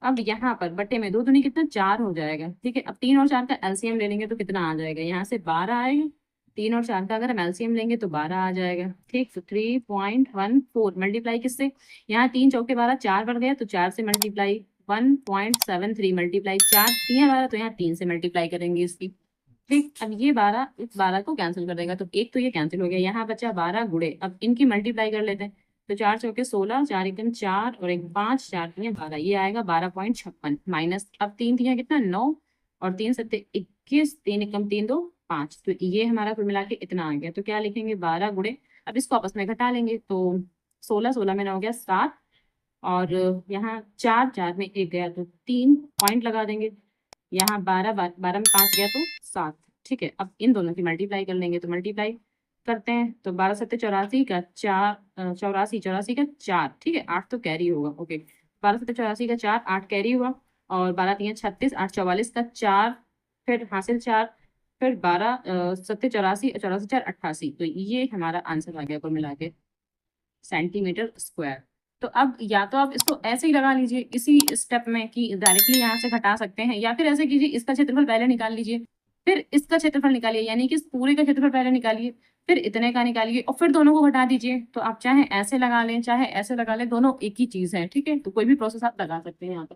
अब यहाँ पर बटे में 2 दूनी कितना, 4 हो जाएगा, ठीक है। अब 3 और 4 का एलसीएम ले लेंगे तो कितना आ जाएगा, यहाँ से 12 आएगा, 3 और 4 का अगर हम एलसीएम लेंगे तो 12 आ जाएगा, ठीक। तो 3.14 मल्टीप्लाई किससे, यहाँ 3 चौके 12, 4 बढ़ गया, तो 4 से मल्टीप्लाई, 1.73 मल्टीप्लाई 4 3 12, तो यहाँ 3 से मल्टीप्लाई करेंगे इसकी, ठीक। अब ये 12 इस 12 को कैंसिल कर देगा, तो एक तो ये कैंसिल हो गया, यहाँ बचा 12 गुणे, अब इनकी मल्टीप्लाई कर लेते हैं, तो 4 चौके 16, 4 एकम 4 और एक 5, 4 तियां 12, ये आएगा 12.56 माइनस, अब 3 तियां कितना 9 और 3 सत्ते 21, 3 एकम 3 2 5, तो ये हमारा कुल मिला के इतना आ गया। तो क्या लिखेंगे, 12 गुणे, अब इसको आपस में घटा लेंगे, तो 16 16 में ना हो गया 7, और यहाँ 4 4 में 1 गया, तो 3 पॉइंट लगा देंगे, यहाँ 12 12 में 5 गया तो 7, ठीक है। अब इन दोनों की मल्टीप्लाई कर लेंगे, तो मल्टीप्लाई करते हैं, तो 12 7 84 का 4, 84 84 का 4, ठीक है, 8 तो कैरी होगा, ओके, 12 7 84 का 4, 8 कैरी हुआ, और 12 3 36, 8 44 का 4, फिर हासिल 4, फिर 12 7 84, 84 4 88। तो ये हमारा आंसर आ गया कुल मिला के सेंटीमीटर स्क्वायर। तो अब या तो आप इसको ऐसे ही लगा लीजिए इसी स्टेप में कि डायरेक्टली यहाँ से घटा सकते हैं, या फिर ऐसे कीजिए इसका क्षेत्रफल पहले निकाल लीजिए, फिर इसका क्षेत्रफल निकालिए, यानी कि इस पूरे का क्षेत्रफल पहले निकालिए, फिर इतने का निकालिए और फिर दोनों को घटा दीजिए। तो आप चाहे ऐसे लगा लें चाहे ऐसे लगा लें, दोनों एक ही चीज है, ठीक है। तो कोई भी प्रोसेस आप लगा सकते हैं यहाँ पर।